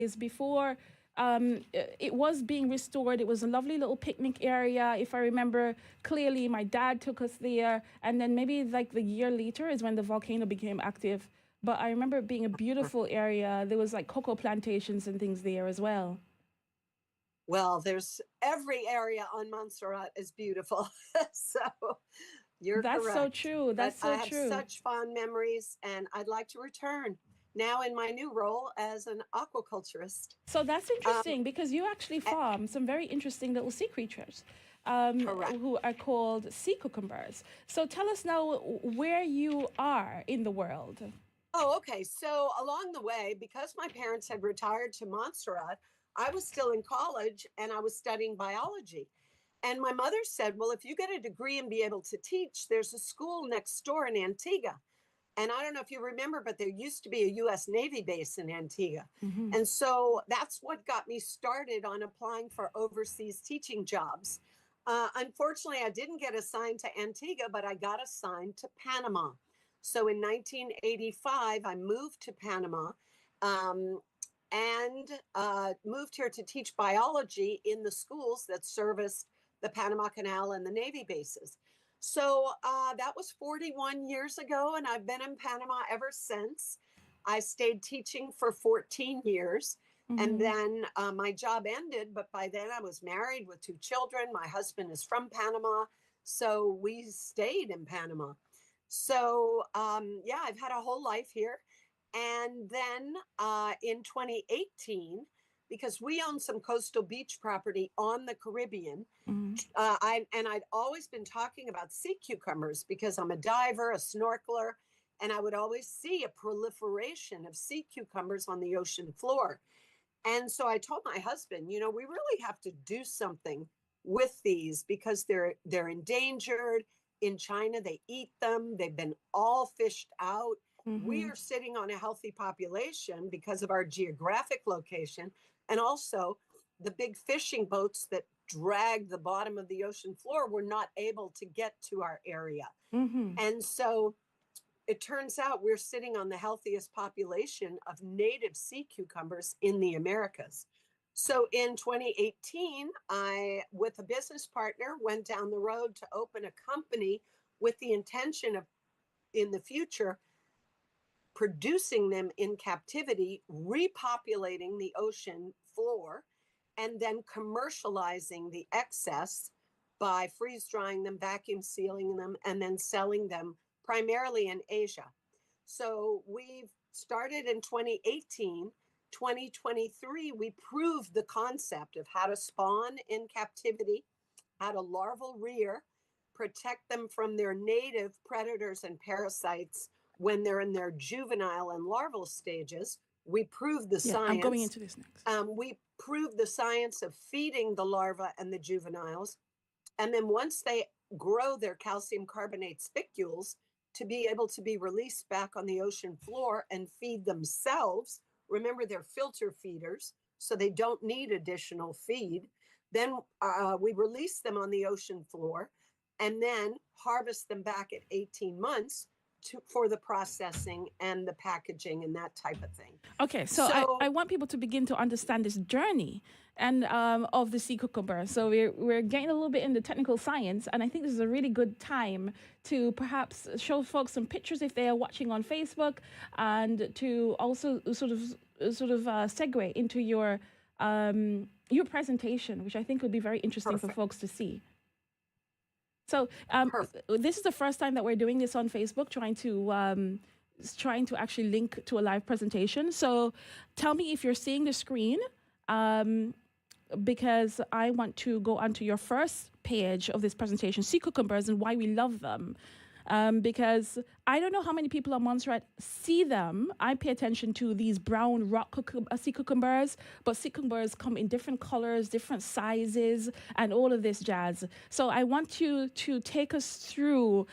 is before it was being restored. It was a lovely little picnic area. If I remember clearly, my dad took us there. And then maybe like the year later is when the volcano became active. But I remember it being a beautiful area. There was like cocoa plantations and things there as well. Well, there's every area on Montserrat is beautiful. So you're That's so correct. true. But That's I so have true. such fond memories and I'd like to return now in my new role as an aquaculturist. So that's Um, interesting because you actually eh, farm some very interesting little sea creatures correct. who are called sea cucumbers. So tell us now where you are in the world. Oh, okay. So along the way, because my parents had retired to Montserrat, I was still in college and I was studying biology. And my mother said, well, if you get a degree and be able to teach, there's a school next door in Antigua. And I don't know if you remember, but there used to be a US Navy base in Antigua. Hmm. And so that's what got me started on applying for overseas teaching jobs. Unfortunately, I didn't get assigned to Antigua, but I got assigned to Panama. So in 1985, I moved to Panama um, and moved here to teach biology in the schools that serviced the Panama Canal and the Navy bases. So that was 41 years ago, and I've been in Panama ever since. I stayed teaching for 14 years, and Hmm. then my job ended, but by then I was married with two children. My husband is from Panama, so we stayed in Panama. So, yeah, I've had a whole life here. And then in 2018, because we own some coastal beach property on the Caribbean, Hmm. I'd always been talking about sea cucumbers because I'm a diver, a snorkeler, and I would always see a proliferation of sea cucumbers on the ocean floor. And so I told my husband, we really have to do something with these because they're endangered. In China, they eat them. They've been all fished out. We Hmm. are sitting on a healthy population because of our geographic location and also the big fishing boats that drag the bottom of the ocean floor were not able to get to our area. Hmm. And so it turns out we're sitting on the healthiest population of native sea cucumbers in the Americas. So in 2018, I, with a business partner, went down the road to open a company with the intention of, in the future, producing them in captivity, repopulating the ocean floor, and then commercializing the excess by freeze drying them, vacuum sealing them, and then selling them primarily in Asia. So we've started in 2018. 2023, we proved the concept of how to spawn in captivity, how to larval rear, protect them from their native predators and parasites when they're in their juvenile and larval stages. We proved the Yeah, I'm going science. into this next. We proved the science of feeding the larvae and the juveniles. And then once they grow their calcium carbonate spicules to be able to be released back on the ocean floor and feed themselves, remember they're filter feeders, so they don't need additional feed. Then we release them on the ocean floor and then harvest them back at 18 months for the processing and the packaging and that type of thing. Okay, so I So want people to begin to understand this journey and of the sea cucumber. So we're getting a little bit into technical science, and I think this is a really good time to perhaps show folks some pictures if they are watching on Facebook, and to also segue into your presentation, which I think would be very interesting for perfect, folks to see. So perfect. this is the first time that we're doing this on Facebook, trying to actually link to a live presentation. So tell me if you're seeing the screen, because I want to go onto your first page of this presentation, sea cucumbers and why we love them. Because I don't know how many people on Montserrat see them. I pay attention to these brown sea cucumbers, but sea cucumbers come in different colors, different sizes, and all of this jazz. So I want you to take us through,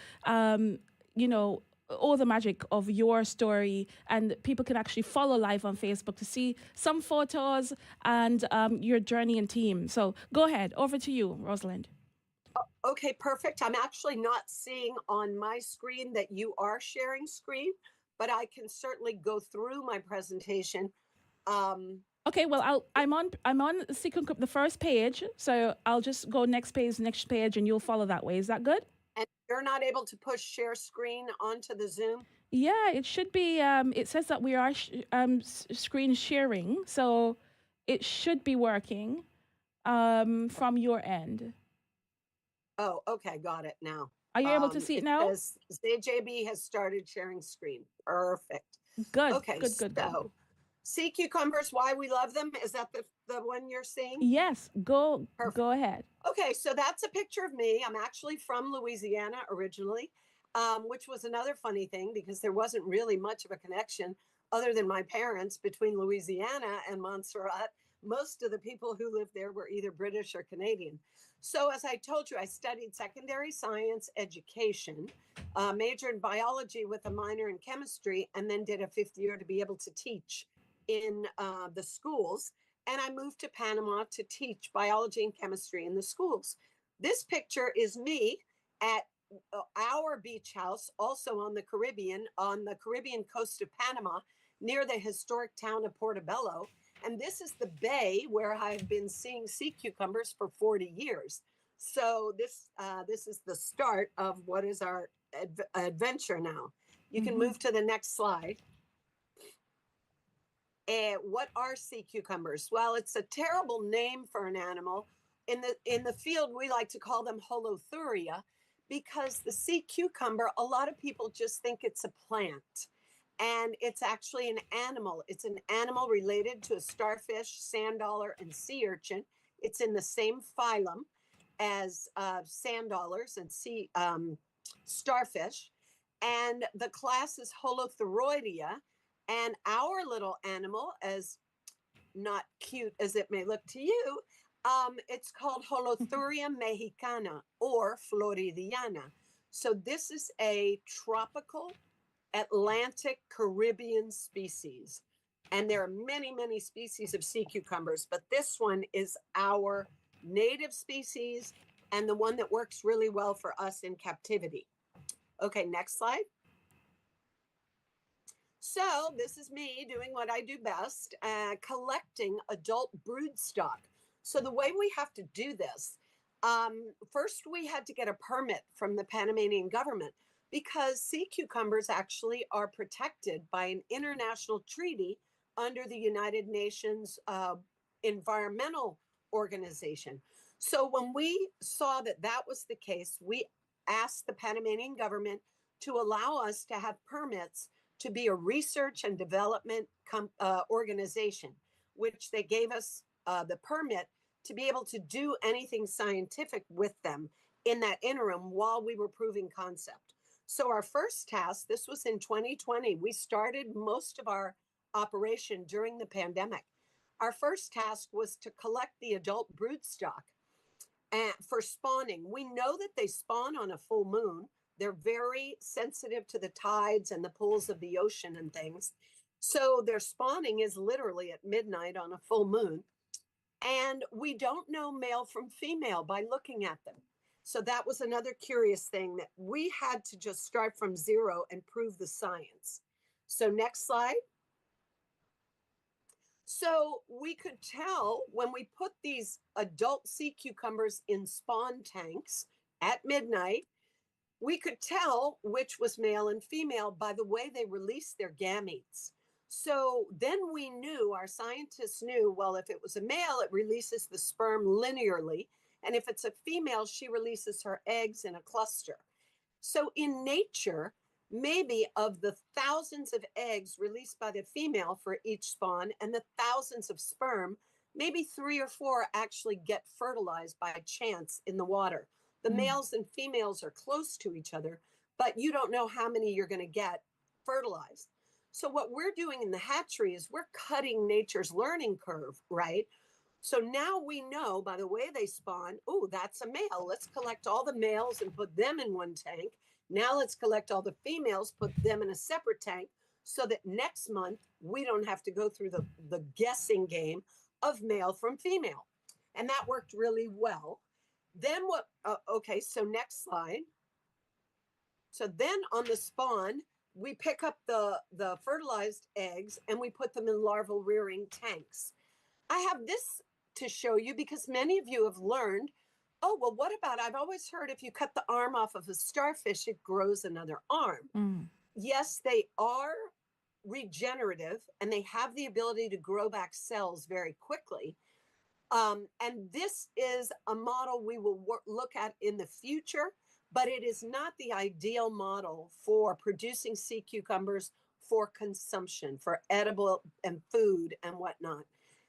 all the magic of your story, and people can actually follow live on Facebook to see some photos and your journey and team. So go ahead, over to you, Rosalind. Okay, perfect. I'm actually not seeing on my screen that you are sharing screen, but I can certainly go through my presentation. Okay, well, I'm on the first page, so I'll just go next page, and you'll follow that way. Is that good? And you're not able to push share screen onto the Zoom? Yeah, it should be. It says that we are screen sharing, so it should be working from your end. Oh, okay, got it now. Are you able to see it It now? says ZJB has started sharing screen. Perfect. Good, Okay, good, good, good. so sea cucumbers, why we love them. Is that the one you're seeing? Yes, go Perfect. ahead. Okay, so that's a picture of me. I'm actually from Louisiana originally, which was another funny thing because there wasn't really much of a connection other than my parents between Louisiana and Montserrat. Most of the people who lived there were either British or Canadian. So, as I told you, I studied secondary science education, majored in biology with a minor in chemistry, and then did a fifth year to be able to teach in the schools. And I moved to Panama to teach biology and chemistry in the schools. This picture is me at our beach house, also on the Caribbean coast of Panama, near the historic town of Portobello. And this is the bay where I've been seeing sea cucumbers for 40 years. So this is the start of what is our adventure now. You can Mm-hmm. move to the next slide. What are sea cucumbers? Well, it's a terrible name for an animal. In the field, we like to call them holothuria because the sea cucumber, a lot of people just think it's a plant. And it's actually an animal. It's an animal related to a starfish, sand dollar, and sea urchin. It's in the same phylum as sand dollars and sea starfish. And the class is Holothuroidea, and our little animal, as not cute as it may look to you, it's called Holothuria mexicana or Floridiana. So this is a tropical Atlantic Caribbean species. And there are many, many species of sea cucumbers, but this one is our native species and the one that works really well for us in captivity. Okay, next slide. So this is me doing what I do best, collecting adult broodstock. So the way we have to do this, first we had to get a permit from the Panamanian government because sea cucumbers actually are protected by an international treaty under the United Nations Environmental Organization. So when we saw that that was the case, we asked the Panamanian government to allow us to have permits to be a research and development organization, which they gave us the permit to be able to do anything scientific with them in that interim while we were proving concept. So our first task, this was in 2020, we started most of our operation during the pandemic. Our first task was to collect the adult broodstock for spawning. We know that they spawn on a full moon. They're very sensitive to the tides and the pools of the ocean and things. So their spawning is literally at midnight on a full moon. And we don't know male from female by looking at them. So that was another curious thing that we had to just start from zero and prove the science. So next slide. So we could tell when we put these adult sea cucumbers in spawn tanks at midnight, we could tell which was male and female by the way they released their gametes. So then we knew, our scientists knew, well, if it was a male, it releases the sperm linearly. And if it's a female, she releases her eggs in a cluster. So in nature, maybe of the thousands of eggs released by the female for each spawn and the thousands of sperm, maybe 3 or 4 actually get fertilized by chance in the water. The Mm. males and females are close to each other, but you don't know how many you're going to get fertilized. So, what we're doing in the hatchery is we're cutting nature's learning curve, right? So now we know by the way they spawn, oh, that's a male. Let's collect all the males and put them in one tank. Now let's collect all the females, put them in a separate tank so that next month we don't have to go through the guessing game of male from female. And that worked really well. Then what? Okay, so next slide. So then on the spawn, we pick up the fertilized eggs and we put them in larval rearing tanks. I have this to show you because many of you have learned, oh, well, what about, I've always heard if you cut the arm off of a starfish, it grows another arm. Mm. Yes, they are regenerative and they have the ability to grow back cells very quickly. And this is a model we will look at in the future, but it is not the ideal model for producing sea cucumbers for consumption, for edible and food and whatnot.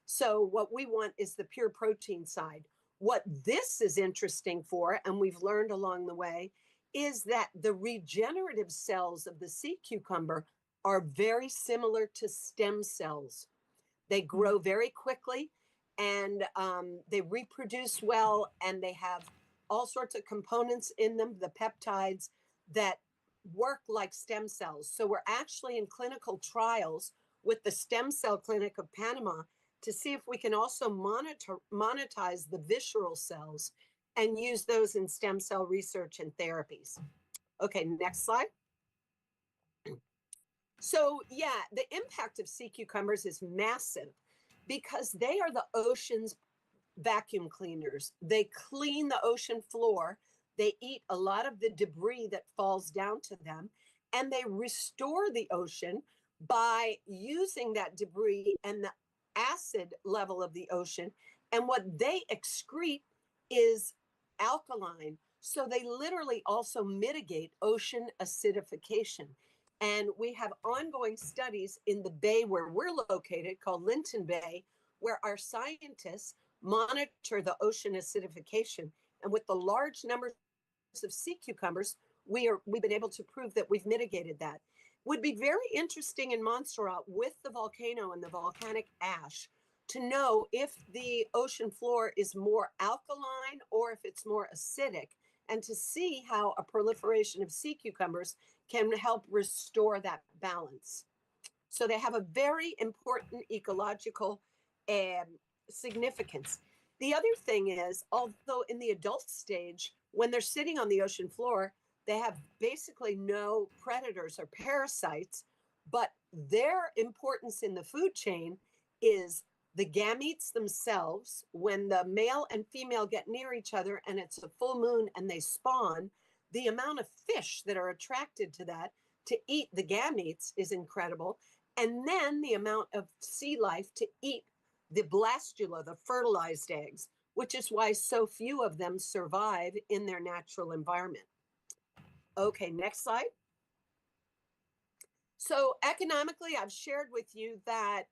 So, what we want is the pure protein side. What this is interesting for, and we've learned along the way, is that the regenerative cells of the sea cucumber are very similar to stem cells. They Mm. grow very quickly and they reproduce well, and they have all sorts of components in them, the peptides that work like stem cells. So we're actually in clinical trials with the Stem Cell Clinic of Panama to see if we can also monetize the visceral cells and use those in stem cell research and therapies. Okay, next slide. So, yeah, the impact of sea cucumbers is massive because they are the ocean's vacuum cleaners. They clean the ocean floor, they eat a lot of the debris that falls down to them, and they restore the ocean by using that debris and the acid level of the ocean. And what they excrete is alkaline. So they literally also mitigate ocean acidification. And we have ongoing studies in the bay where we're located, called Linton Bay, where our scientists monitor the ocean acidification. And with the large numbers of sea cucumbers, we've been able to prove that we've mitigated that. Would be very interesting in Montserrat with the volcano and the volcanic ash to know if the ocean floor is more alkaline or if it's more acidic, and to see how a proliferation of sea cucumbers can help restore that balance. So they have a very important ecological um, significance. The other thing is, although in the adult stage, when they're sitting on the ocean floor, they have basically no predators or parasites, but their importance in the food chain is the gametes themselves. When the male and female get near each other and it's a full moon and they spawn, the amount of fish that are attracted to that to eat the gametes is incredible. And then the amount of sea life to eat the blastula, the fertilized eggs, which is why so few of them survive in their natural environment. Okay, next slide. So economically, I've shared with you that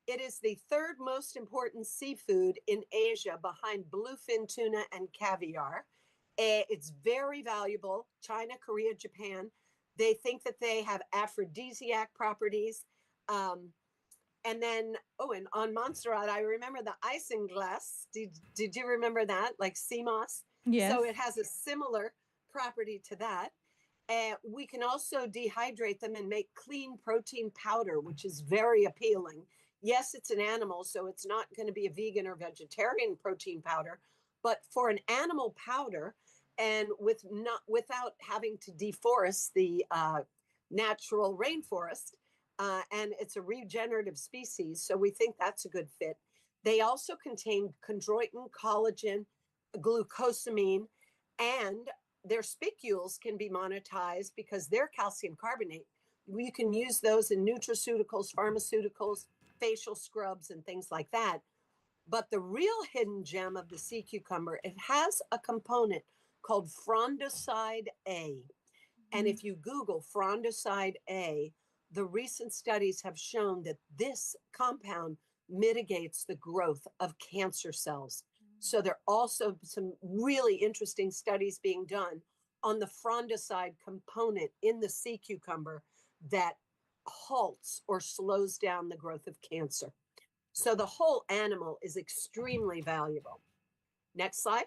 it is the third most important seafood in Asia behind bluefin tuna and caviar. It's very valuable. China, Korea, Japan, they think that they have aphrodisiac properties. Um, and then, oh, and on Montserrat, I remember the isinglass. Did you remember that? Like sea moss. Yes. So it has a similar property to that. We can also dehydrate them and make clean protein powder, which is very appealing. Yes, it's an animal, so it's not going to be a vegan or vegetarian protein powder, but for an animal powder, and without having to deforest the natural rainforest, and it's a regenerative species, so we think that's a good fit. They also contain chondroitin, collagen, glucosamine, and their spicules can be monetized because they're calcium carbonate. You can use those in nutraceuticals, pharmaceuticals, facial scrubs, and things like that. But the real hidden gem of the sea cucumber, it has a component called frondoside A. And if you Google frondoside A, the recent studies have shown that this compound mitigates the growth of cancer cells. So there are also some really interesting studies being done on the frondoside component in the sea cucumber that halts or slows down the growth of cancer. So the whole animal is extremely valuable. Next slide.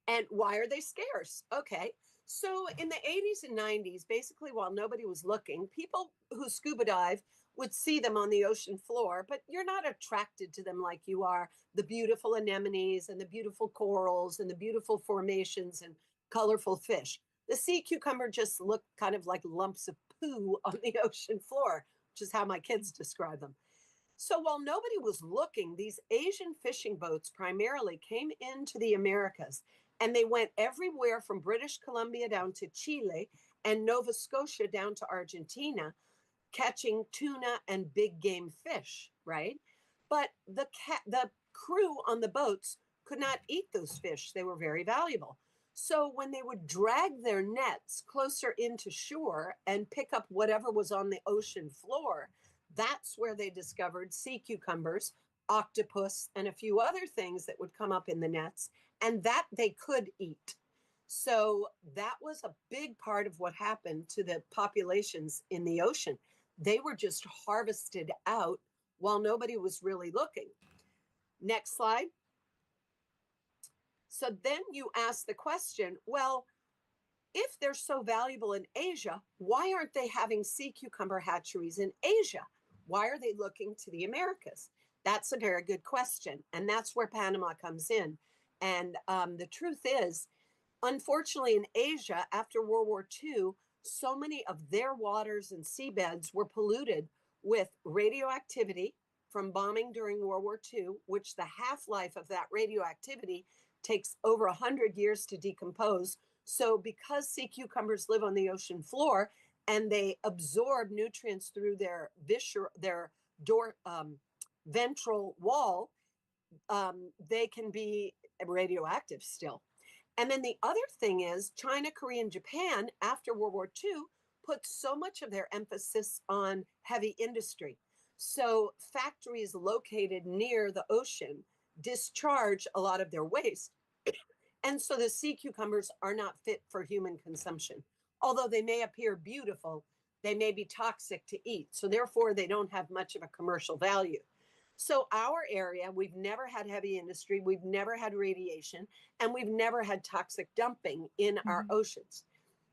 And why are they scarce? Okay. So in the 80s and 90s, basically while nobody was looking, people who scuba dive would see them on the ocean floor, but you're not attracted to them like you are the beautiful anemones and the beautiful corals and the beautiful formations and colorful fish. The sea cucumber just looked kind of like lumps of poo on the ocean floor, which is how my kids describe them. So while nobody was looking, these Asian fishing boats primarily came into the Americas, and they went everywhere from British Columbia down to Chile and Nova Scotia down to Argentina, catching tuna and big game fish, right? But the crew on the boats could not eat those fish. They were very valuable. So when they would drag their nets closer into shore and pick up whatever was on the ocean floor, that's where they discovered sea cucumbers, octopus, and a few other things that would come up in the nets, and that they could eat. So that was a big part of what happened to the populations in the ocean. They were just harvested out while nobody was really looking. Next slide. So then you ask the question, well, if they're so valuable in Asia, why aren't they having sea cucumber hatcheries in Asia? Why are they looking to the Americas? That's a very good question. And that's where Panama comes in. And the truth is, unfortunately, in Asia, after World War II, so many of their waters and seabeds were polluted with radioactivity from bombing during World War II, which the half-life of that radioactivity takes over 100 years to decompose. So because sea cucumbers live on the ocean floor and they absorb nutrients through their ventral wall, they can be radioactive still. And then the other thing is China, Korea, and Japan after World War II put so much of their emphasis on heavy industry. So factories located near the ocean discharge a lot of their waste. And so the sea cucumbers are not fit for human consumption. Although they may appear beautiful, they may be toxic to eat. So therefore, they don't have much of a commercial value. So our area, we've never had heavy industry, we've never had radiation, and we've never had toxic dumping in our oceans.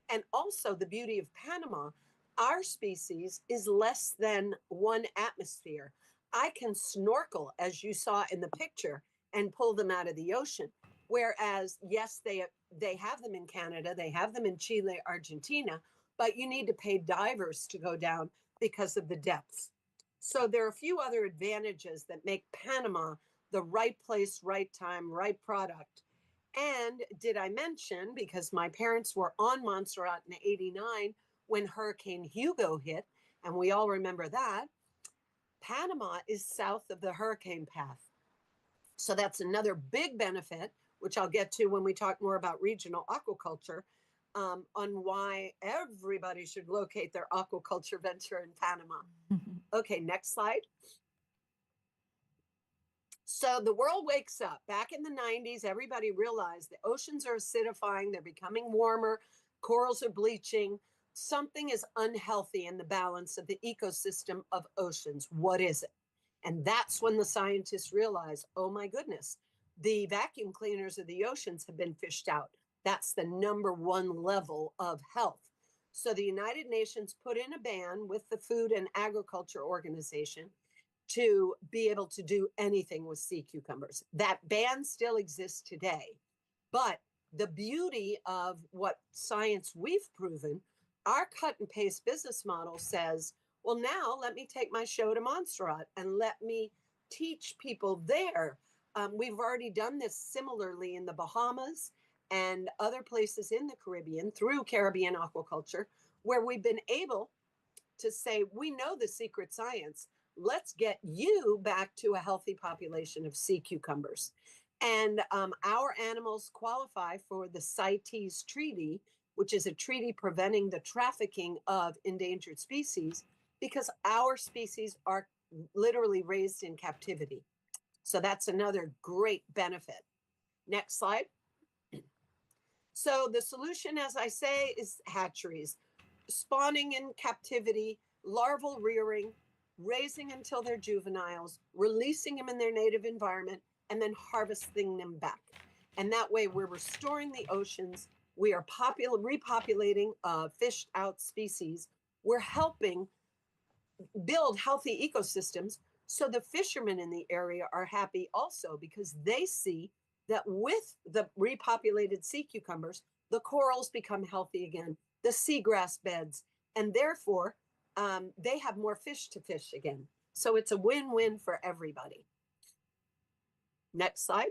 And also the beauty of Panama, our species is less than 1 atmosphere. I can snorkel, as you saw in the picture, and pull them out of the ocean. Whereas, yes, they have them in Canada, they have them in Chile, Argentina, but you need to pay divers to go down because of the depths. So there are a few other advantages that make Panama the right place, right time, right product. And did I mention, because my parents were on Montserrat in '89 when Hurricane Hugo hit, and we all remember that, Panama is south of the hurricane path. So that's another big benefit, which I'll get to when we talk more about regional aquaculture, on why everybody should locate their aquaculture venture in Panama. Okay, next slide. So the world wakes up. Back in the 90s, everybody realized the oceans are acidifying, they're becoming warmer, corals are bleaching. Something is unhealthy in the balance of the ecosystem of oceans. What is it? And that's when the scientists realized, oh my goodness, the vacuum cleaners of the oceans have been fished out. That's the #1 level of health. So the United Nations put in a ban with the Food and Agriculture Organization to be able to do anything with sea cucumbers. That ban still exists today. But the beauty of what science we've proven, our cut and paste business model says, well, now let me take my show to Montserrat and let me teach people there. We've already done this similarly in the Bahamas and other places in the Caribbean through Caribbean aquaculture, where we've been able to say, we know the secret science. Let's get you back to a healthy population of sea cucumbers. And our animals qualify for the CITES Treaty, which is a treaty preventing the trafficking of endangered species, because our species are literally raised in captivity. So that's another great benefit. Next slide. So the solution, as I say, is hatcheries, spawning in captivity, larval rearing, raising until they're juveniles, releasing them in their native environment, and then harvesting them back. And that way we're restoring the oceans. We are repopulating fished out species. We're helping build healthy ecosystems. So the fishermen in the area are happy also, because they see that with the repopulated sea cucumbers, the corals become healthy again, the seagrass beds, and therefore they have more fish to fish again. So it's a win-win for everybody. Next slide.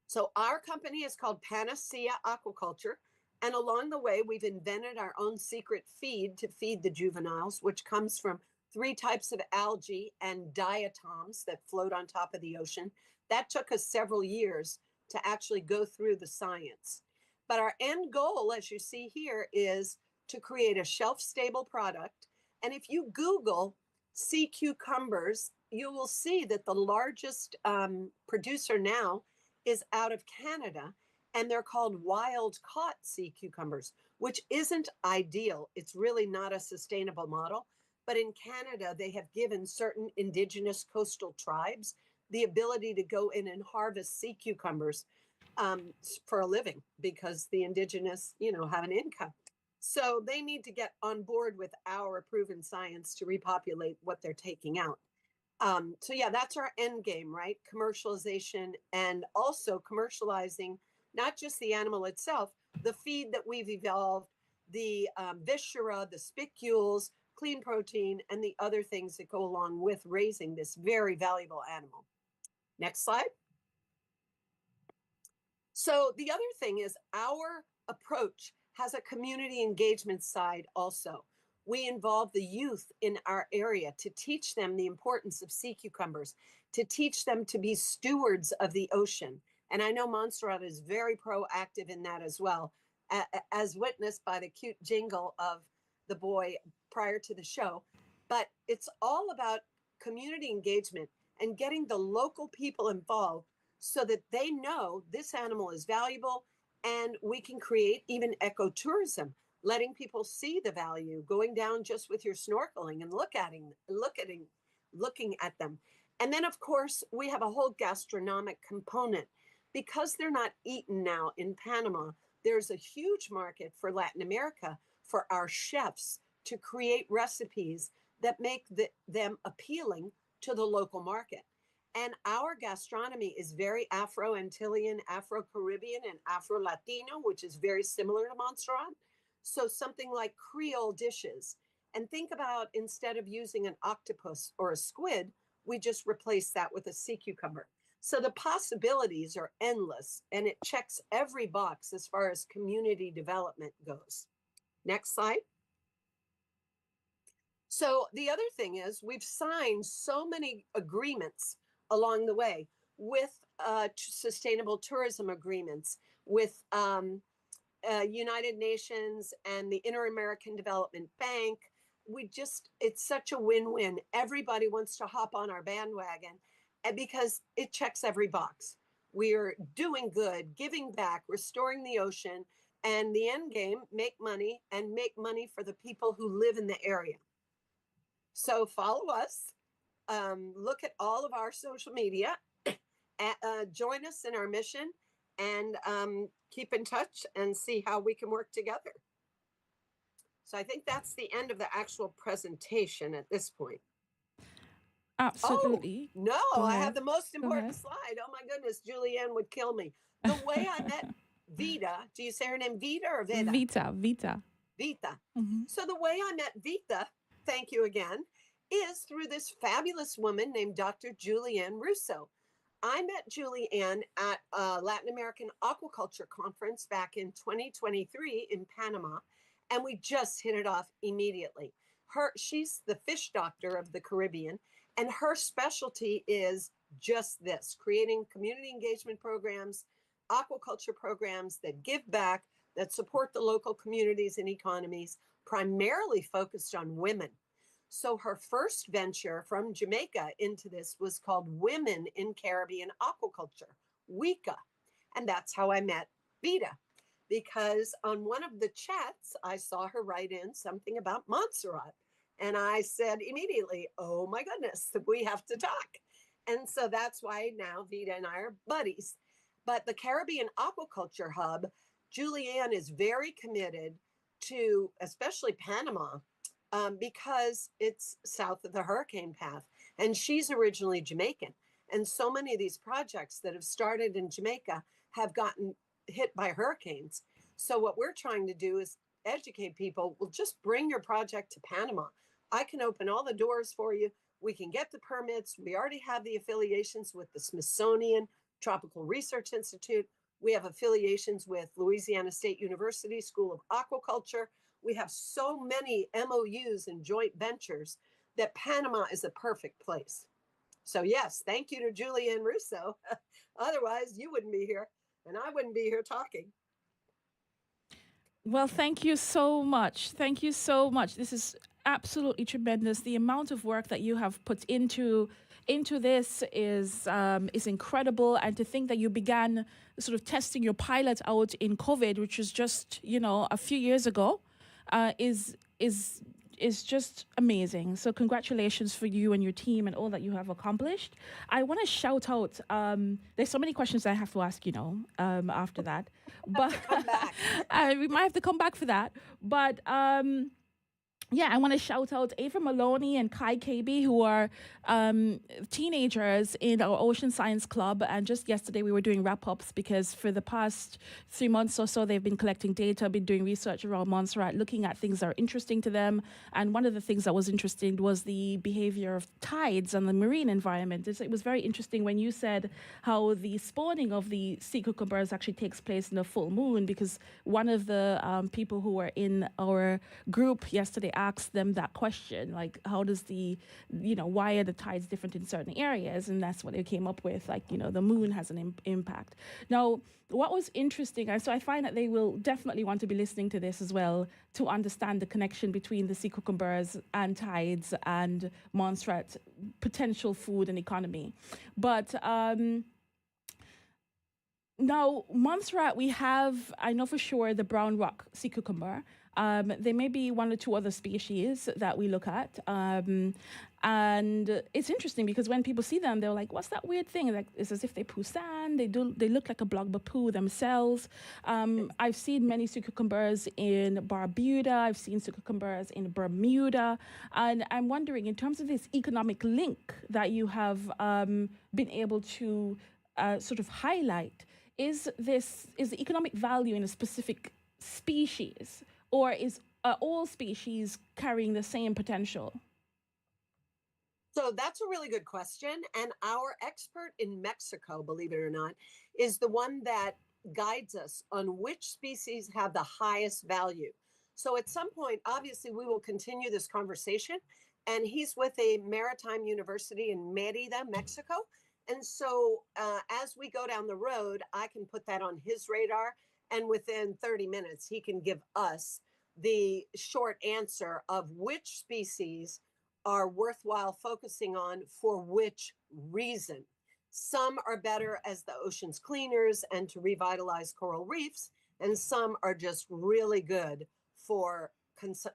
So our company is called Panacea Aquaculture. And along the way, we've invented our own secret feed to feed the juveniles, which comes from 3 types of algae and diatoms that float on top of the ocean. That took us several years to actually go through the science. But our end goal, as you see here, is to create a shelf-stable product. And if you Google sea cucumbers, you will see that the largest producer now is out of Canada, and they're called wild caught sea cucumbers, which isn't ideal. It's really not a sustainable model. But in Canada, they have given certain indigenous coastal tribes the ability to go in and harvest sea cucumbers for a living because the indigenous, have an income. So they need to get on board with our proven science to repopulate what they're taking out. So yeah, that's our end game, right? Commercialization, and also commercializing not just the animal itself, the feed that we've evolved, the viscera, the spicules, clean protein, and the other things that go along with raising this very valuable animal. Next slide. So the other thing is our approach has a community engagement side also. We involve the youth in our area to teach them the importance of sea cucumbers, to teach them to be stewards of the ocean. And I know Montserrat is very proactive in that as well, as witnessed by the cute jingle of the boy prior to the show. But it's all about community engagement and getting the local people involved so that they know this animal is valuable, and we can create even ecotourism, letting people see the value, going down just with your snorkeling and looking at them. And then of course we have a whole gastronomic component. Because they're not eaten now in Panama, there's a huge market for Latin America for our chefs to create recipes that make them appealing to the local market. And our gastronomy is very Afro-Antillean, Afro-Caribbean, and Afro-Latino, which is very similar to Montserrat. So something like Creole dishes. And think about, instead of using an octopus or a squid, we just replace that with a sea cucumber. So the possibilities are endless, and it checks every box as far as community development goes. Next slide. So the other thing is we've signed so many agreements along the way with sustainable tourism agreements, with United Nations and the Inter-American Development Bank. It's such a win-win. Everybody wants to hop on our bandwagon, and because it checks every box. We're doing good, giving back, restoring the ocean, and the end game, make money, and make money for the people who live in the area. So follow us, look at all of our social media, join us in our mission, and keep in touch and see how we can work together. So I think that's the end of the actual presentation at this point. Absolutely. Oh, no, Go I ahead. have the most Go important ahead. slide. Oh my goodness, Julianne would kill me. The way I met Veta, do you say her name Veta or Veda? Vita. Vita. Veta. Mm-hmm. So the way I met Veta, thank you again, is through this fabulous woman named Dr. Julianne Russo. I met Julianne at a Latin American Aquaculture Conference back in 2023 in Panama, and we just hit it off immediately. She's the fish doctor of the Caribbean, and her specialty is just this: creating community engagement programs, aquaculture programs that give back, that support the local communities and economies, primarily focused on women. So her first venture from Jamaica into this was called Women in Caribbean Aquaculture, WICA. And that's how I met Vita, because on one of the chats, I saw her write in something about Montserrat. And I said immediately, oh my goodness, we have to talk. And so that's why now Vita and I are buddies. But the Caribbean Aquaculture Hub, Julianne is very committed to, especially Panama, because it's south of the hurricane path. And she's originally Jamaican. And so many of these projects that have started in Jamaica have gotten hit by hurricanes. So what we're trying to do is educate people. Well, just bring your project to Panama. I can open all the doors for you. We can get the permits. We already have the affiliations with the Smithsonian Tropical Research Institute. We have affiliations with Louisiana State University School of Aquaculture. We have so many MOUs and joint ventures that Panama is a perfect place. So yes, thank you to Julianne Russo. Otherwise, you wouldn't be here and I wouldn't be here talking. Well, thank you so much. Thank you so much. This is absolutely tremendous. The amount of work that you have put into this is incredible. And to think that you began sort of testing your pilot out in COVID, which was just a few years ago, is just amazing. So congratulations for you and your team and all that you have accomplished. I want to shout out. There's so many questions I have to ask, after that, but we might have to come back for that. But yeah, I want to shout out Ava Maloney and Kai KB, who are teenagers in our Ocean Science Club. And just yesterday, we were doing wrap-ups because for the past 3 months or so, they've been collecting data, been doing research around Montserrat, looking at things that are interesting to them. And one of the things that was interesting was the behavior of tides and the marine environment. It was very interesting when you said how the spawning of the sea cucumbers actually takes place in a full moon, because one of the people who were in our group yesterday asked them that question, like, how does why are the tides different in certain areas? And that's what they came up with, like, the moon has an impact. Now, what was interesting, so I find that they will definitely want to be listening to this as well to understand the connection between the sea cucumbers and tides and Montserrat potential food and economy. But now, Montserrat, we have, I know for sure, the brown rock sea cucumber. There may be one or two other species that we look at. And it's interesting because when people see them, they're like, what's that weird thing? Like, it's as if they poo sand. They look like a blob of poo themselves. I've seen many sea cucumbers in Barbuda. I've seen sea cucumbers in Bermuda. And I'm wondering, in terms of this economic link that you have been able to sort of highlight, is the economic value in a specific species, or is all species carrying the same potential? So that's a really good question. And our expert in Mexico, believe it or not, is the one that guides us on which species have the highest value. So at some point, obviously, we will continue this conversation. And he's with a maritime university in Merida, Mexico. And so as we go down the road, I can put that on his radar. And within 30 minutes, he can give us the short answer of which species are worthwhile focusing on for which reason. Some are better as the ocean's cleaners and to revitalize coral reefs, and some are just really good for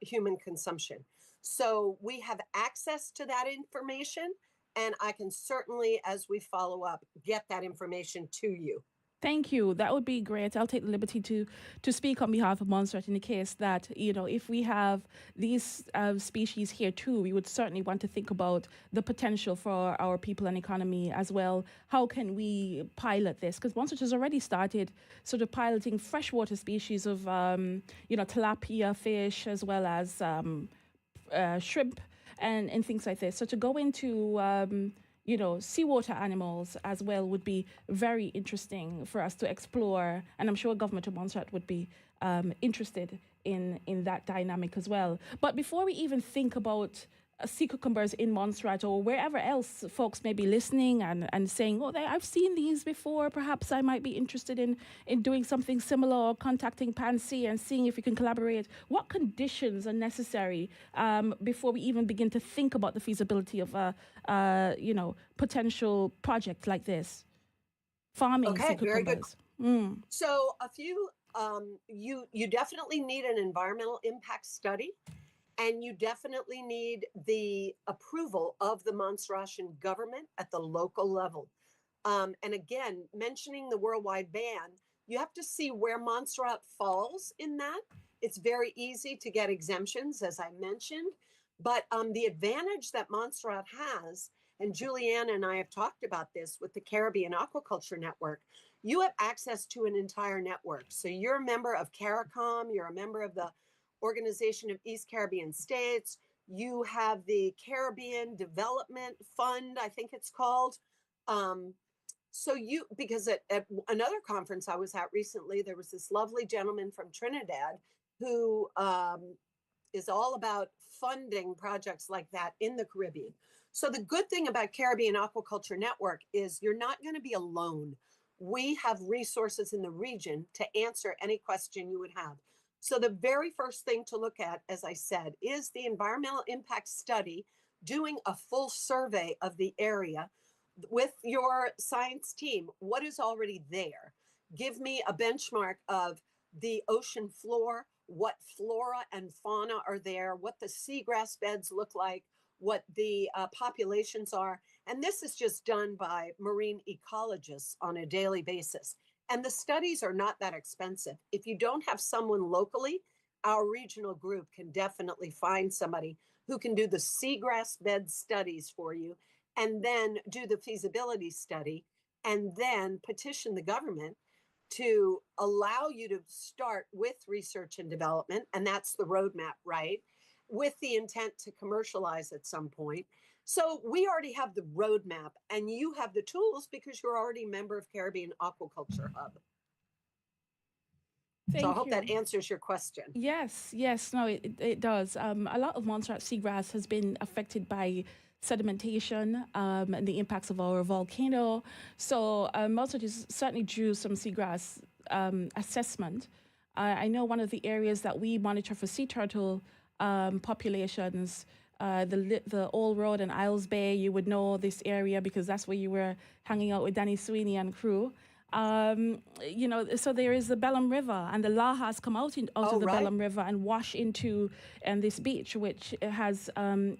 human consumption. So we have access to that information, and I can certainly, as we follow up, get that information to you. Thank you. That would be great. I'll take the liberty to speak on behalf of Montserrat in the case that, if we have these species here too, we would certainly want to think about the potential for our people and economy as well. How can we pilot this? Because Montserrat has already started sort of piloting freshwater species of, tilapia fish as well as shrimp and things like this. So to go into seawater animals as well would be very interesting for us to explore. And I'm sure government of Montserrat would be interested in that dynamic as well. But before we even think about sea cucumbers in Montserrat or wherever else folks may be listening and saying, oh, I've seen these before, perhaps I might be interested in doing something similar, or contacting Pansy and seeing if we can collaborate. What conditions are necessary before we even begin to think about the feasibility of a potential project like this? Farming sea cucumbers. Very good. So a few, you definitely need an environmental impact study. And you definitely need the approval of the Montserratian government at the local level. And again, mentioning the worldwide ban, you have to see where Montserrat falls in that. It's very easy to get exemptions, as I mentioned. But the advantage that Montserrat has, and Julianne and I have talked about this with the Caribbean Aquaculture Network, you have access to an entire network. So you're a member of CARICOM, you're a member of the Organization of East Caribbean States, You have the Caribbean Development Fund, I think it's called. Um, because at another conference I was at recently, there was this lovely gentleman from Trinidad who is all about funding projects like that in the Caribbean. So the good thing about Caribbean Aquaculture Network is you're not going to be alone. We have resources in the region to answer any question you would have. So the very first thing to look at, as I said, is the environmental impact study, doing a full survey of the area with your science team. What is already there? Give me a benchmark of the ocean floor, what flora and fauna are there, what the seagrass beds look like, what the populations are. And this is just done by marine ecologists on a daily basis. And the studies are not that expensive. If you don't have someone locally, our regional group can definitely find somebody who can do the seagrass bed studies for you, and then do the feasibility study, and then petition the government to allow you to start with research and development. And that's the roadmap, right? With the intent to commercialize at some point. So we already have the roadmap, and you have the tools because you're already a member of Caribbean Aquaculture Hub. So I Thank hope you. that answers your question. Yes, yes, no, it does. A lot of Montserrat seagrass has been affected by sedimentation and the impacts of our volcano. So Montserrat is certainly due some seagrass assessment. I know one of the areas that we monitor for sea turtle populations, the Old Road and Isles Bay. You would know this area because that's where you were hanging out with Danny Sweeney and crew. So there is the Bellam River, and the lahars come out of the right. Bellam River and wash into this beach, which has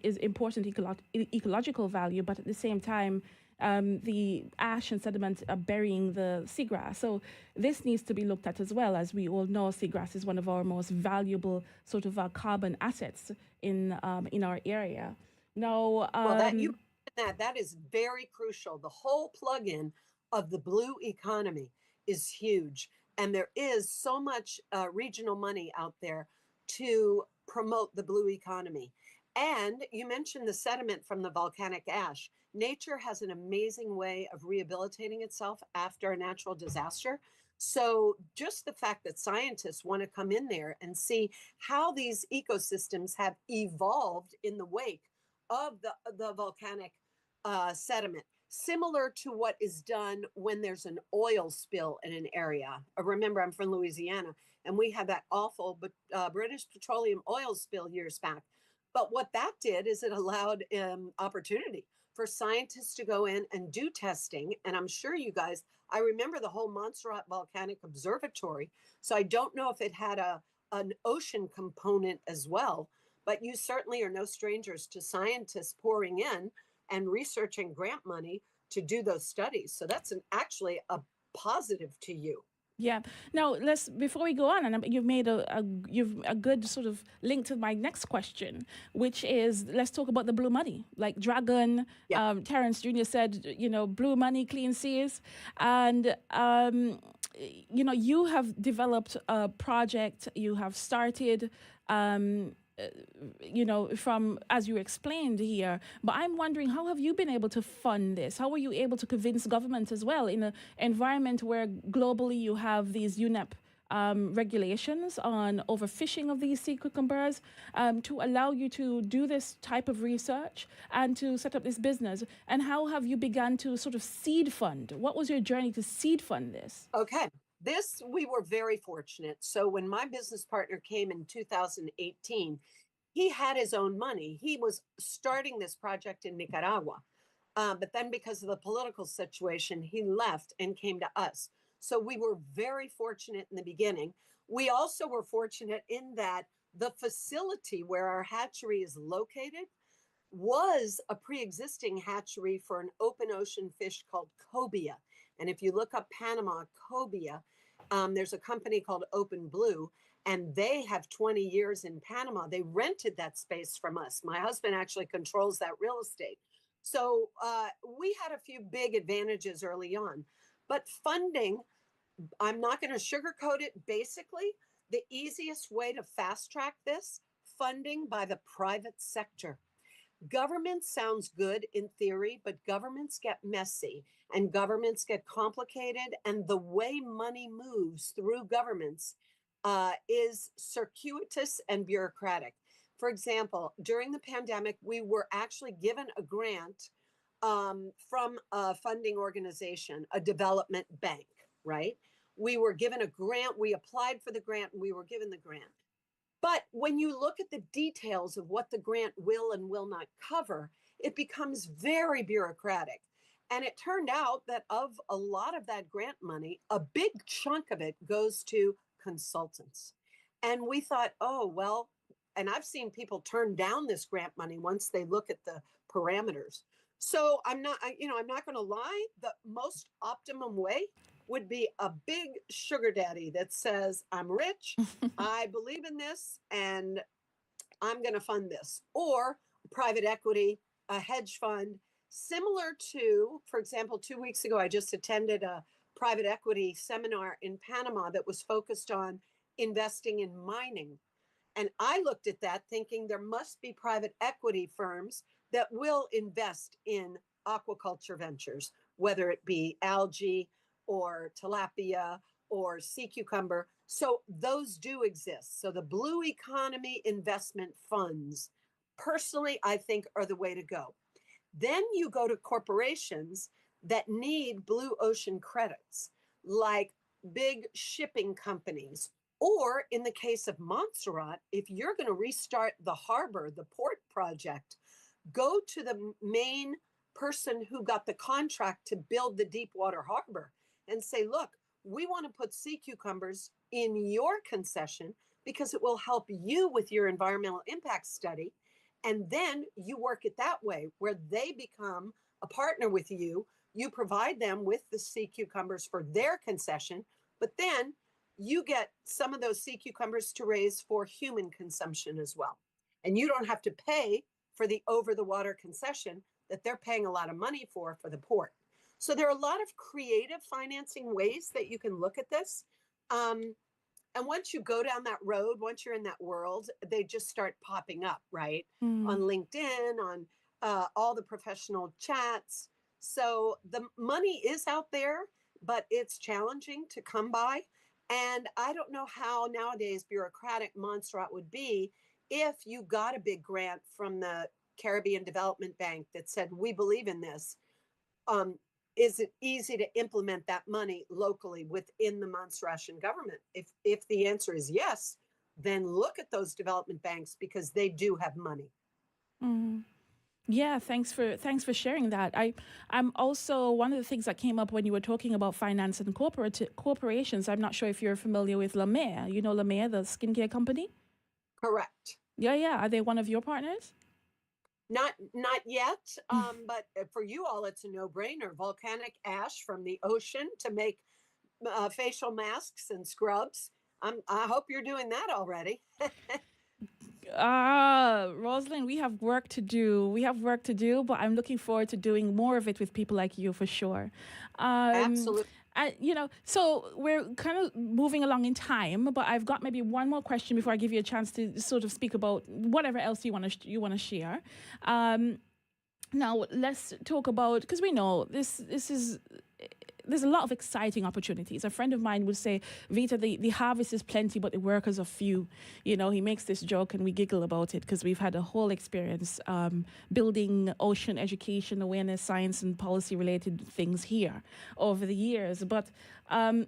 is important ecological value, but at the same time, the ash and sediment are burying the seagrass. So this needs to be looked at as well. As we all know, seagrass is one of our most valuable sort of carbon assets in our area. Now, well, that is very crucial. The whole plug-in of the blue economy is huge, and there is so much regional money out there to promote the blue economy. And you mentioned the sediment from the volcanic ash. Nature has an amazing way of rehabilitating itself after a natural disaster. So just the fact that scientists want to come in there and see how these ecosystems have evolved in the wake of the volcanic sediment, similar to what is done when there's an oil spill in an area. Remember, I'm from Louisiana, and we had that awful British petroleum oil spill years back. But what that did is it allowed opportunity for scientists to go in and do testing. And I'm sure you guys, I remember the whole Montserrat Volcanic Observatory. So I don't know if it had an ocean component as well, but you certainly are no strangers to scientists pouring in and researching grant money to do those studies. So that's actually a positive to you. yeah. Now, before we go on, and you've made a good sort of link to my next question, which is let's talk about the blue money. Like Dragon, Yeah. Terrence Jr. said, blue money, clean seas, and you have developed a project. You have started. From as you explained here. But I'm wondering, how have you been able to fund this? How were you able to convince government as well in an environment where globally you have these UNEP regulations on overfishing of these sea cucumbers to allow you to do this type of research and to set up this business? And how have you begun to sort of seed fund? What was your journey to seed fund this? Okay. We were very fortunate. So when my business partner came in 2018, he had his own money. He was starting this project in Nicaragua. But then because of the political situation, he left and came to us. So we were very fortunate in the beginning. We also were fortunate in that the facility where our hatchery is located was a pre-existing hatchery for an open ocean fish called cobia. And if you look up Panama cobia, there's a company called Open Blue, and they have 20 years in Panama. They rented that space from us. My husband actually controls that real estate. So we had a few big advantages early on. But funding, I'm not going to sugarcoat it. Basically, the easiest way to fast track this, funding by the private sector. Government sounds good in theory, but governments get messy and governments get complicated. And the way money moves through governments is circuitous and bureaucratic. For example, during the pandemic, we were actually given a grant from a funding organization, a development bank, right? We were given a grant, we applied for the grant, and we were given the grant. But when you look at the details of what the grant will and will not cover, it becomes very bureaucratic. And it turned out that of a lot of that grant money, a big chunk of it goes to consultants. And we thought, oh, well, and I've seen people turn down this grant money once they look at the parameters. So I'm not going to lie. The most optimum way would be a big sugar daddy that says, I'm rich, I believe in this, and I'm going to fund this. Or private equity, a hedge fund, similar to, for example, 2 weeks ago, I just attended a private equity seminar in Panama that was focused on investing in mining. And I looked at that thinking there must be private equity firms that will invest in aquaculture ventures, whether it be algae or tilapia or sea cucumber. So those do exist. So the blue economy investment funds, personally, I think are the way to go. Then you go to corporations that need blue ocean credits, like big shipping companies. Or in the case of Montserrat, if you're going to restart the harbor, the port project, go to the main person who got the contract to build the deep water harbor and say, look, we want to put sea cucumbers in your concession because it will help you with your environmental impact study. And then you work it that way, where they become a partner with you. You provide them with the sea cucumbers for their concession, but then you get some of those sea cucumbers to raise for human consumption as well. And you don't have to pay for the over the water concession that they're paying a lot of money for the port. So there are a lot of creative financing ways that you can look at this. And once you go down that road, once you're in that world, they just start popping up, right? Mm. On LinkedIn, on all the professional chats. So the money is out there, but it's challenging to come by. And I don't know how nowadays bureaucratic Montserrat would be if you got a big grant from the Caribbean Development Bank that said, we believe in this. Is it easy to implement that money locally within the Montserratian government? If the answer is yes, then look at those development banks because they do have money. Mm. Yeah, thanks for sharing that. I'm also one of the things that came up when you were talking about finance and corporations. I'm not sure if you're familiar with La Mer. You know La Mer, the skincare company? Correct. Yeah, yeah. Are they one of your partners? Not yet, but for you all, it's a no-brainer. Volcanic ash from the ocean to make facial masks and scrubs. I hope you're doing that already. Rosalind, we have work to do. We have work to do, but I'm looking forward to doing more of it with people like you for sure. Absolutely. So we're kind of moving along in time, but I've got maybe one more question before I give you a chance to sort of speak about whatever else you want to share. Now let's talk about, because we know this is there's a lot of exciting opportunities. A friend of mine would say, Veta, the harvest is plenty, but the workers are few. You know, he makes this joke and we giggle about it because we've had a whole experience building ocean education, awareness, science, and policy related things here over the years. But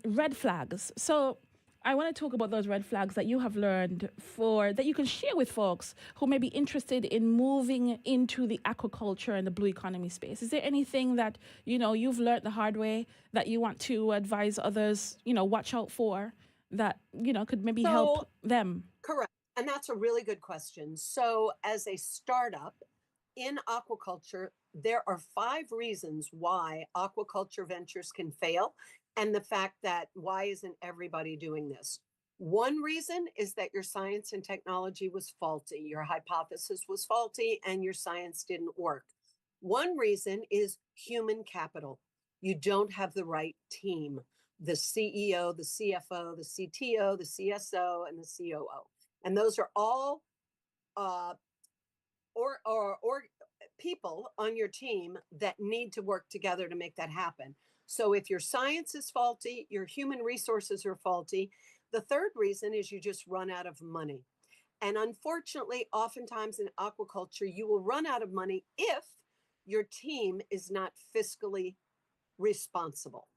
red flags. So I want to talk about those red flags that you have learned that you can share with folks who may be interested in moving into the aquaculture and the blue economy space. Is there anything that, you've learned the hard way that you want to advise others, watch out for that, could maybe help them? Correct. And that's a really good question. So as a startup in aquaculture, there are 5 reasons why aquaculture ventures can fail. And the fact that why isn't everybody doing this? One reason is that your science and technology was faulty. Your hypothesis was faulty and your science didn't work. One reason is human capital. You don't have the right team, the CEO, the CFO, the CTO, the CSO, and the COO. And those are all uh, or people on your team that need to work together to make that happen. So if your science is faulty, your human resources are faulty. The third reason is you just run out of money. And unfortunately, oftentimes in aquaculture, you will run out of money if your team is not fiscally responsible.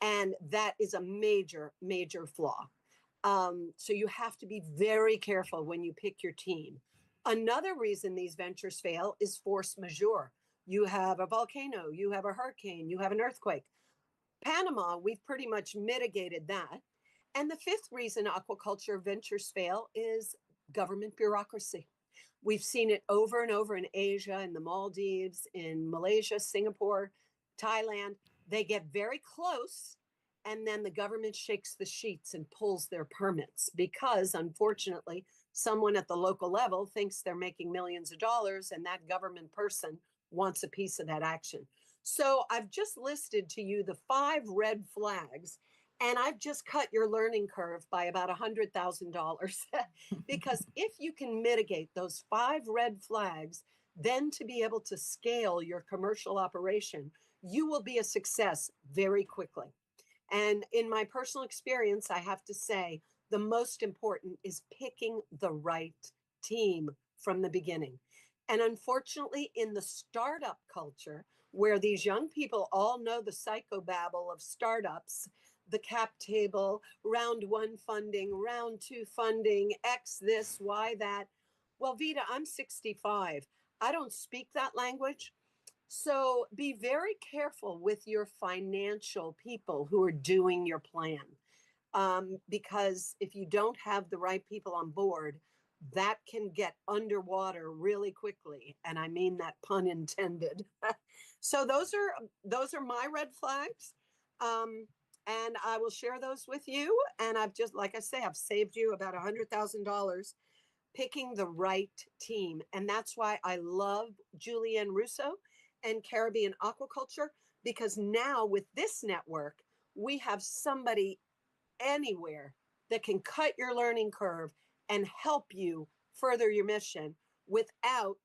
And that is a major, major flaw. So you have to be very careful when you pick your team. Another reason these ventures fail is force majeure. You have a volcano, you have a hurricane, you have an earthquake. Panama, we've pretty much mitigated that. And the fifth reason aquaculture ventures fail is government bureaucracy. We've seen it over and over in Asia, in the Maldives, in Malaysia, Singapore, Thailand. They get very close, and then the government shakes the sheets and pulls their permits because, unfortunately, someone at the local level thinks they're making millions of dollars, and that government person wants a piece of that action. So I've just listed to you the 5 red flags, and I've just cut your learning curve by about $100,000 because if you can mitigate those 5 red flags, then to be able to scale your commercial operation, you will be a success very quickly. And in my personal experience, I have to say the most important is picking the right team from the beginning. And unfortunately, in the startup culture, where these young people all know the psychobabble of startups, the cap table, round 1 funding, round 2 funding, X this, Y that. Well, Vita, I'm 65. I don't speak that language. So be very careful with your financial people who are doing your plan. Because if you don't have the right people on board, that can get underwater really quickly, and I mean that pun intended. So those are my red flags, and I will share those with you. And I've just, like I say, I've saved you about $100,000 picking the right team, and that's why I love Julianne Russo and Caribbean Aquaculture, because now with this network, we have somebody anywhere that can cut your learning curve and help you further your mission without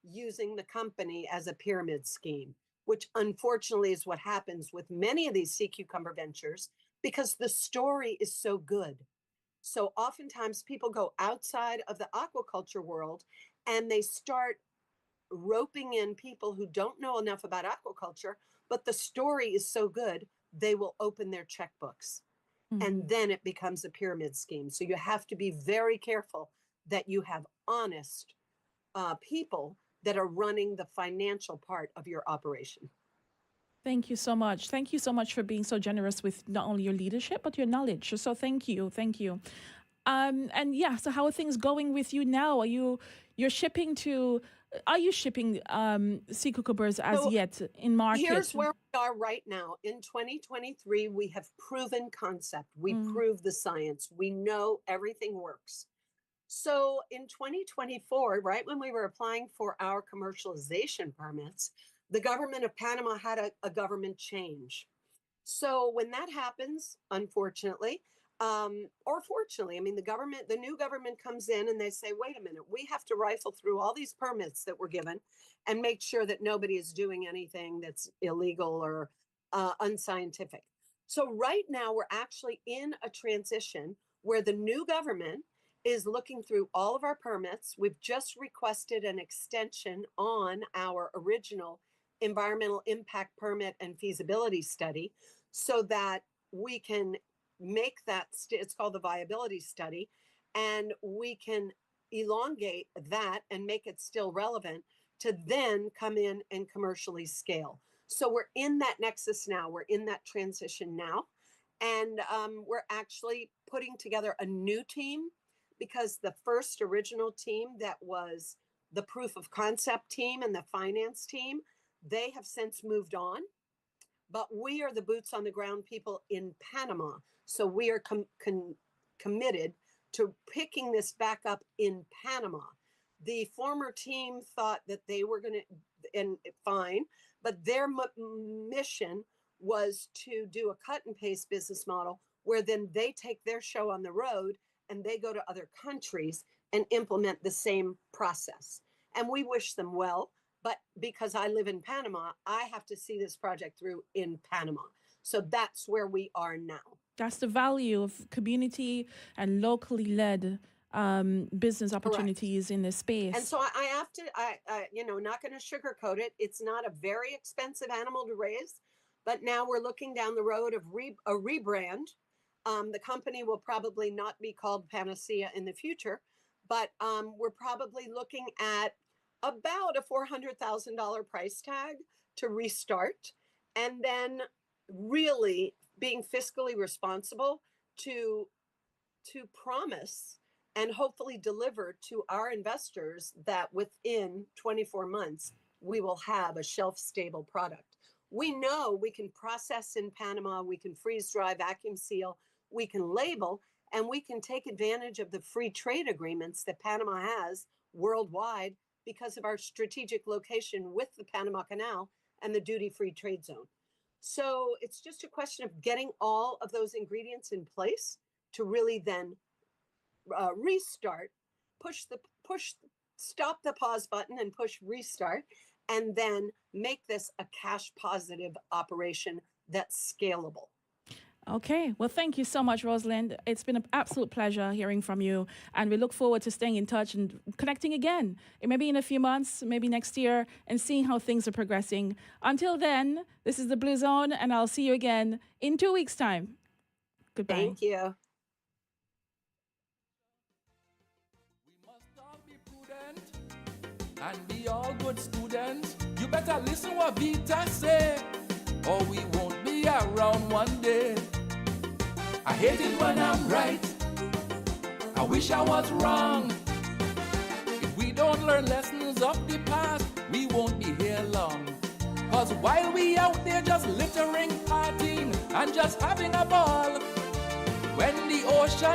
using the company as a pyramid scheme, which unfortunately is what happens with many of these sea cucumber ventures because the story is so good. So oftentimes people go outside of the aquaculture world and they start roping in people who don't know enough about aquaculture, but the story is so good, they will open their checkbooks. And then it becomes a pyramid scheme. So you have to be very careful that you have honest people that are running the financial part of your operation. Thank you so much. Thank you so much for being so generous with not only your leadership, but your knowledge. So thank you. Thank you. And yeah, so how are things going with you now? You're shipping to, are you shipping sea cucumbers as So yet in market? here's where we are right now. In 2023, we have proven concept. We prove the science. We know everything works. So in 2024, right when we were applying for our commercialization permits, the government of Panama had a government change. So when that happens, unfortunately, or fortunately, I mean, the new government comes in and they say, wait a minute, we have to rifle through all these permits that were given and make sure that nobody is doing anything that's illegal or unscientific. So right now, we're actually in a transition where the new government is looking through all of our permits. We've just requested an extension on our original environmental impact permit and feasibility study so that we can make that, it's called the viability study, and we can elongate that and make it still relevant to then come in and commercially scale. So we're in that nexus now, we're in that transition now, and we're actually putting together a new team because the first original team that was the proof of concept team and the finance team, they have since moved on, but we are the boots on the ground people in Panama. So we are committed to picking this back up in Panama. The former team thought that they were going to, and fine, but their mission was to do a cut and paste business model where then they take their show on the road and they go to other countries and implement the same process. And we wish them well, but because I live in Panama, I have to see this project through in Panama. So that's where we are now. That's the value of community and locally led business opportunities in this space. And so I have to, not going to sugarcoat it. It's not a very expensive animal to raise, but now we're looking down the road of a rebrand. The company will probably not be called Panacea in the future, but we're probably looking at about a $400,000 price tag to restart, and then really being fiscally responsible to promise and hopefully deliver to our investors that within 24 months, we will have a shelf-stable product. We know we can process in Panama, we can freeze dry, vacuum seal, we can label, and we can take advantage of the free trade agreements that Panama has worldwide because of our strategic location with the Panama Canal and the duty-free trade zone. So it's just a question of getting all of those ingredients in place to really then restart, stop the pause button and push restart, and then make this a cash positive operation that's scalable. Okay. Well, thank you so much, Rosalind. It's been an absolute pleasure hearing from you. And we look forward to staying in touch and connecting again, maybe in a few months, maybe next year, and seeing how things are progressing. Until then, this is the Blue Zone, and I'll see you again in 2 weeks' time. Goodbye. Thank you. We must all be prudent and be all good students. You better listen what Veta say, or we won't be around one day. I hate it when I'm right. I wish I was wrong. If we don't learn lessons of the past, we won't be here long. Cause while we out there just littering, partying, and just having a ball, when the ocean